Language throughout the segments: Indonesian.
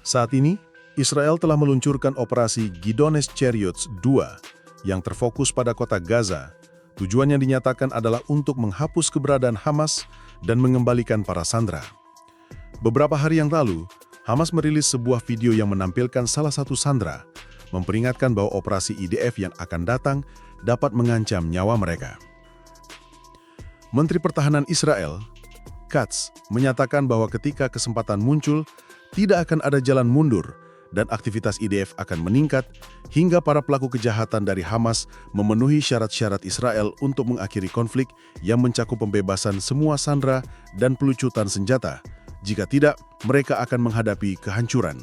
Saat ini, Israel telah meluncurkan operasi Gidones Chariots II yang terfokus pada kota Gaza. Tujuannya dinyatakan adalah untuk menghapus keberadaan Hamas dan mengembalikan para sandera. Beberapa hari yang lalu, Hamas merilis sebuah video yang menampilkan salah satu sandera, memperingatkan bahwa operasi IDF yang akan datang dapat mengancam nyawa mereka. Menteri Pertahanan Israel, Katz, menyatakan bahwa ketika kesempatan muncul, tidak akan ada jalan mundur dan aktivitas IDF akan meningkat hingga para pelaku kejahatan dari Hamas memenuhi syarat-syarat Israel untuk mengakhiri konflik yang mencakup pembebasan semua sandera dan pelucutan senjata. Jika tidak, mereka akan menghadapi kehancuran.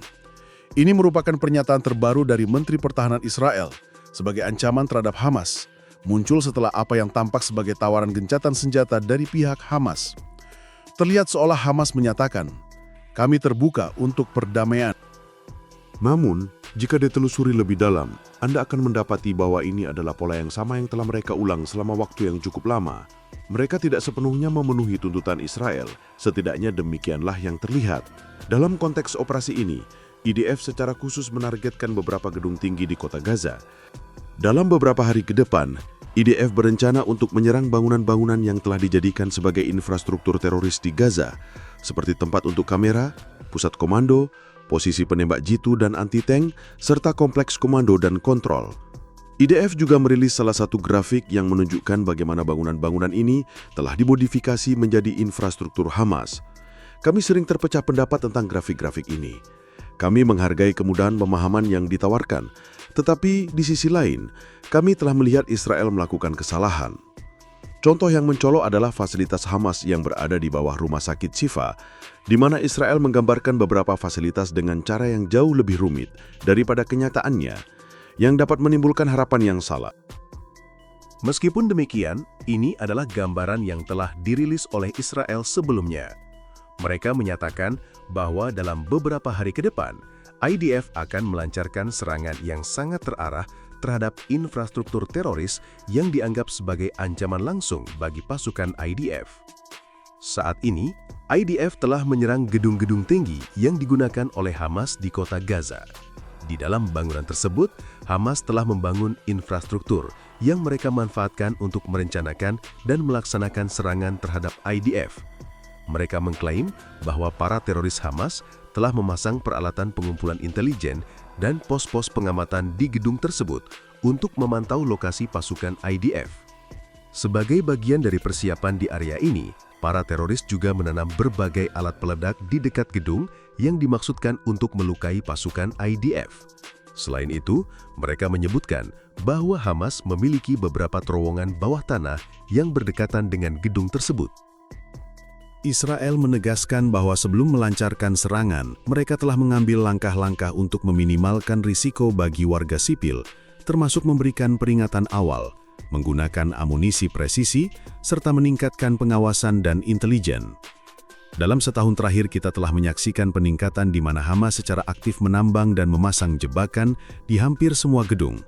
Ini merupakan pernyataan terbaru dari Menteri Pertahanan Israel sebagai ancaman terhadap Hamas, muncul setelah apa yang tampak sebagai tawaran gencatan senjata dari pihak Hamas. Terlihat seolah Hamas menyatakan, "Kami terbuka untuk perdamaian." Namun, jika ditelusuri lebih dalam, Anda akan mendapati bahwa ini adalah pola yang sama yang telah mereka ulang selama waktu yang cukup lama. Mereka tidak sepenuhnya memenuhi tuntutan Israel, setidaknya demikianlah yang terlihat. Dalam konteks operasi ini, IDF secara khusus menargetkan beberapa gedung tinggi di kota Gaza. Dalam beberapa hari ke depan, IDF berencana untuk menyerang bangunan-bangunan yang telah dijadikan sebagai infrastruktur teroris di Gaza, seperti tempat untuk kamera, pusat komando, posisi penembak jitu dan anti-tank, serta kompleks komando dan kontrol. IDF juga merilis salah satu grafik yang menunjukkan bagaimana bangunan-bangunan ini telah dimodifikasi menjadi infrastruktur Hamas. Kami sering terpecah pendapat tentang grafik-grafik ini. Kami menghargai kemudahan pemahaman yang ditawarkan, tetapi di sisi lain, kami telah melihat Israel melakukan kesalahan. Contoh yang mencolok adalah fasilitas Hamas yang berada di bawah rumah sakit Shifa, di mana Israel menggambarkan beberapa fasilitas dengan cara yang jauh lebih rumit daripada kenyataannya, yang dapat menimbulkan harapan yang salah. Meskipun demikian, ini adalah gambaran yang telah dirilis oleh Israel sebelumnya. Mereka menyatakan bahwa dalam beberapa hari ke depan, IDF akan melancarkan serangan yang sangat terarah terhadap infrastruktur teroris yang dianggap sebagai ancaman langsung bagi pasukan IDF. Saat ini, IDF telah menyerang gedung-gedung tinggi yang digunakan oleh Hamas di kota Gaza. Di dalam bangunan tersebut, Hamas telah membangun infrastruktur yang mereka manfaatkan untuk merencanakan dan melaksanakan serangan terhadap IDF. Mereka mengklaim bahwa para teroris Hamas telah memasang peralatan pengumpulan intelijen dan pos-pos pengamatan di gedung tersebut untuk memantau lokasi pasukan IDF. Sebagai bagian dari persiapan di area ini, para teroris juga menanam berbagai alat peledak di dekat gedung yang dimaksudkan untuk melukai pasukan IDF. Selain itu, mereka menyebutkan bahwa Hamas memiliki beberapa terowongan bawah tanah yang berdekatan dengan gedung tersebut. Israel menegaskan bahwa sebelum melancarkan serangan, mereka telah mengambil langkah-langkah untuk meminimalkan risiko bagi warga sipil, termasuk memberikan peringatan awal, menggunakan amunisi presisi, serta meningkatkan pengawasan dan intelijen. Dalam setahun terakhir kita telah menyaksikan peningkatan di mana Hamas secara aktif menambang dan memasang jebakan di hampir semua gedung.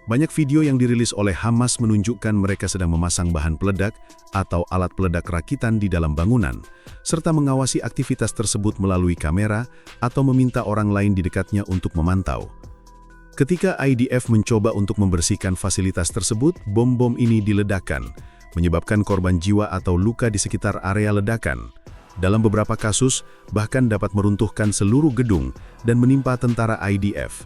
Banyak video yang dirilis oleh Hamas menunjukkan mereka sedang memasang bahan peledak atau alat peledak rakitan di dalam bangunan, serta mengawasi aktivitas tersebut melalui kamera atau meminta orang lain di dekatnya untuk memantau. Ketika IDF mencoba untuk membersihkan fasilitas tersebut, bom-bom ini diledakkan, menyebabkan korban jiwa atau luka di sekitar area ledakan. Dalam beberapa kasus, bahkan dapat meruntuhkan seluruh gedung dan menimpa tentara IDF.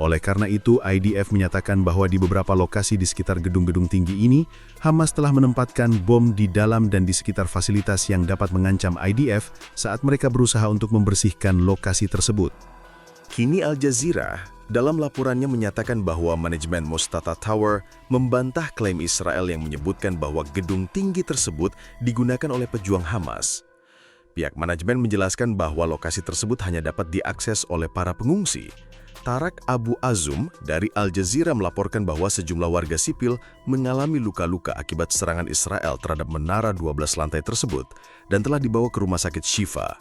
Oleh karena itu, IDF menyatakan bahwa di beberapa lokasi di sekitar gedung-gedung tinggi ini, Hamas telah menempatkan bom di dalam dan di sekitar fasilitas yang dapat mengancam IDF saat mereka berusaha untuk membersihkan lokasi tersebut. Kini Al Jazeera dalam laporannya menyatakan bahwa manajemen Mostata Tower membantah klaim Israel yang menyebutkan bahwa gedung tinggi tersebut digunakan oleh pejuang Hamas. Pihak manajemen menjelaskan bahwa lokasi tersebut hanya dapat diakses oleh para pengungsi. Tarak Abu Azum dari Al Jazeera melaporkan bahwa sejumlah warga sipil mengalami luka-luka akibat serangan Israel terhadap menara 12 lantai tersebut dan telah dibawa ke rumah sakit Shifa.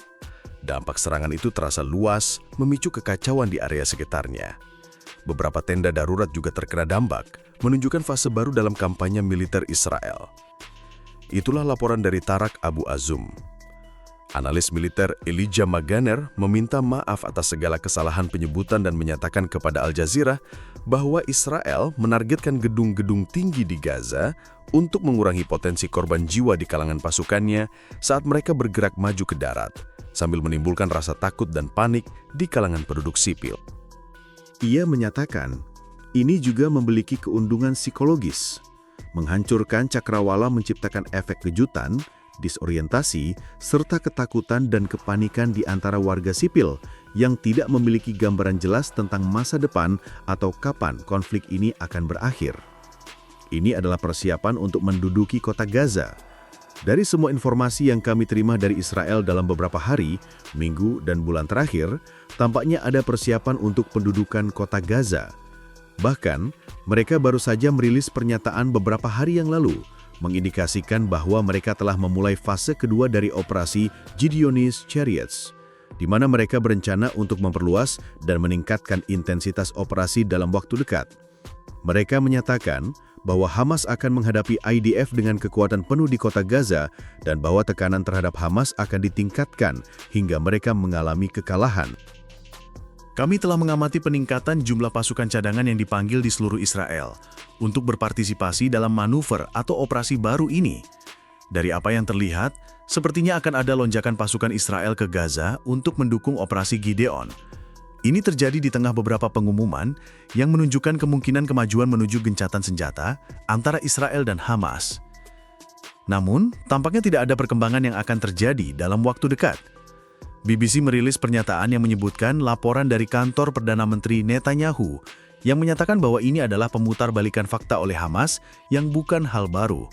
Dampak serangan itu terasa luas, memicu kekacauan di area sekitarnya. Beberapa tenda darurat juga terkena dampak, menunjukkan fase baru dalam kampanye militer Israel. Itulah laporan dari Tarak Abu Azum. Analis militer Elijah Maganer meminta maaf atas segala kesalahan penyebutan dan menyatakan kepada Al Jazeera bahwa Israel menargetkan gedung-gedung tinggi di Gaza untuk mengurangi potensi korban jiwa di kalangan pasukannya saat mereka bergerak maju ke darat, sambil menimbulkan rasa takut dan panik di kalangan penduduk sipil. Ia menyatakan, ini juga memiliki keuntungan psikologis, menghancurkan cakrawala menciptakan efek kejutan, disorientasi, serta ketakutan dan kepanikan di antara warga sipil yang tidak memiliki gambaran jelas tentang masa depan atau kapan konflik ini akan berakhir. Ini adalah persiapan untuk menduduki kota Gaza. Dari semua informasi yang kami terima dari Israel dalam beberapa hari, minggu, dan bulan terakhir, tampaknya ada persiapan untuk pendudukan kota Gaza. Bahkan, mereka baru saja merilis pernyataan beberapa hari yang lalu, mengindikasikan bahwa mereka telah memulai fase kedua dari operasi Gideon's Chariots, di mana mereka berencana untuk memperluas dan meningkatkan intensitas operasi dalam waktu dekat. Mereka menyatakan bahwa Hamas akan menghadapi IDF dengan kekuatan penuh di kota Gaza dan bahwa tekanan terhadap Hamas akan ditingkatkan hingga mereka mengalami kekalahan. Kami telah mengamati peningkatan jumlah pasukan cadangan yang dipanggil di seluruh Israel untuk berpartisipasi dalam manuver atau operasi baru ini. Dari apa yang terlihat, sepertinya akan ada lonjakan pasukan Israel ke Gaza untuk mendukung operasi Gideon. Ini terjadi di tengah beberapa pengumuman yang menunjukkan kemungkinan kemajuan menuju gencatan senjata antara Israel dan Hamas. Namun, tampaknya tidak ada perkembangan yang akan terjadi dalam waktu dekat. BBC merilis pernyataan yang menyebutkan laporan dari kantor Perdana Menteri Netanyahu yang menyatakan bahwa ini adalah pemutarbalikan fakta oleh Hamas yang bukan hal baru.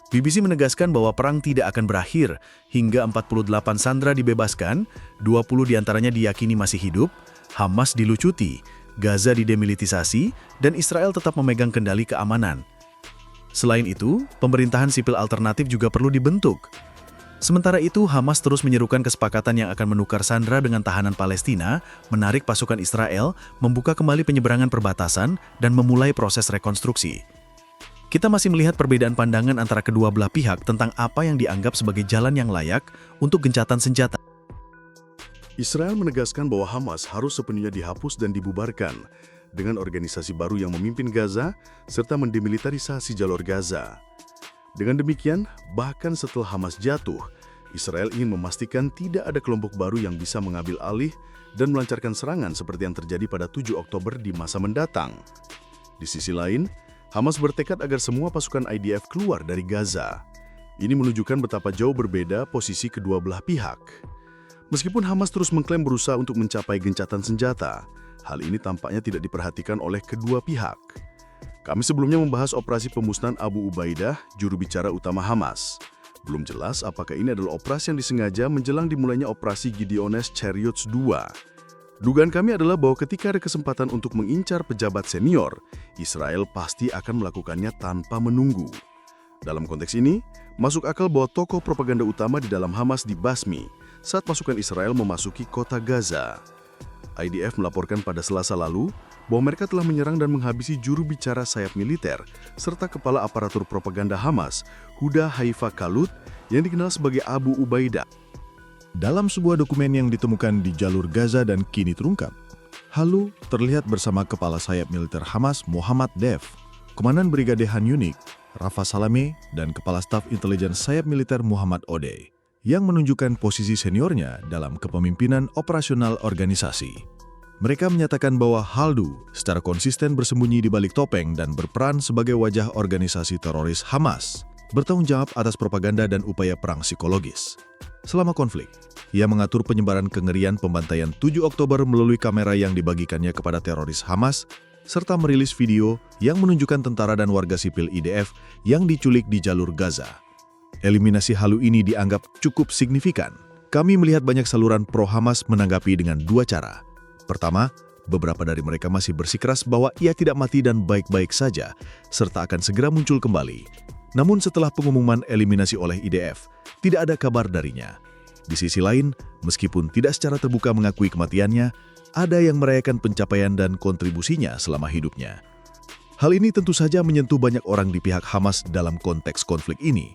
BBC menegaskan bahwa perang tidak akan berakhir hingga 48 sandera dibebaskan, 20 diantaranya diyakini masih hidup, Hamas dilucuti, Gaza didemilitisasi, dan Israel tetap memegang kendali keamanan. Selain itu, pemerintahan sipil alternatif juga perlu dibentuk. Sementara itu, Hamas terus menyerukan kesepakatan yang akan menukar sandera dengan tahanan Palestina, menarik pasukan Israel, membuka kembali penyeberangan perbatasan, dan memulai proses rekonstruksi. Kita masih melihat perbedaan pandangan antara kedua belah pihak tentang apa yang dianggap sebagai jalan yang layak untuk gencatan senjata. Israel menegaskan bahwa Hamas harus sepenuhnya dihapus dan dibubarkan dengan organisasi baru yang memimpin Gaza serta mendemilitarisasi jalur Gaza. Dengan demikian, bahkan setelah Hamas jatuh, Israel ingin memastikan tidak ada kelompok baru yang bisa mengambil alih dan melancarkan serangan seperti yang terjadi pada 7 Oktober di masa mendatang. Di sisi lain, Hamas bertekad agar semua pasukan IDF keluar dari Gaza. Ini menunjukkan betapa jauh berbeda posisi kedua belah pihak. Meskipun Hamas terus mengklaim berusaha untuk mencapai gencatan senjata, hal ini tampaknya tidak diperhatikan oleh kedua pihak. Kami sebelumnya membahas operasi pemusnahan Abu Ubaidah, juru bicara utama Hamas. Belum jelas apakah ini adalah operasi yang disengaja menjelang dimulainya operasi Gideon's Chariots 2. Dugaan kami adalah bahwa ketika ada kesempatan untuk mengincar pejabat senior, Israel pasti akan melakukannya tanpa menunggu. Dalam konteks ini, masuk akal bahwa tokoh propaganda utama di dalam Hamas dibasmi saat pasukan Israel memasuki kota Gaza. IDF melaporkan pada Selasa lalu bahwa mereka telah menyerang dan menghabisi juru bicara sayap militer serta kepala aparatur propaganda Hamas, Huda Haifa Kalut, yang dikenal sebagai Abu Ubaidah. Dalam sebuah dokumen yang ditemukan di jalur Gaza dan kini terungkap, Halu terlihat bersama kepala sayap militer Hamas Mohammad Dev, Komandan Brigade Han Yunik, Rafa Salameh, dan Kepala Staf Intelijen Sayap Militer Muhammad Odeh, yang menunjukkan posisi seniornya dalam kepemimpinan operasional organisasi. Mereka menyatakan bahwa Haldu secara konsisten bersembunyi di balik topeng dan berperan sebagai wajah organisasi teroris Hamas, bertanggung jawab atas propaganda dan upaya perang psikologis. Selama konflik, ia mengatur penyebaran kengerian pembantaian 7 Oktober melalui kamera yang dibagikannya kepada teroris Hamas, serta merilis video yang menunjukkan tentara dan warga sipil IDF yang diculik di jalur Gaza. Eliminasi Halu ini dianggap cukup signifikan. Kami melihat banyak saluran pro-Hamas menanggapi dengan dua cara. Pertama, beberapa dari mereka masih bersikeras bahwa ia tidak mati dan baik-baik saja, serta akan segera muncul kembali. Namun setelah pengumuman eliminasi oleh IDF, tidak ada kabar darinya. Di sisi lain, meskipun tidak secara terbuka mengakui kematiannya, ada yang merayakan pencapaian dan kontribusinya selama hidupnya. Hal ini tentu saja menyentuh banyak orang di pihak Hamas dalam konteks konflik ini.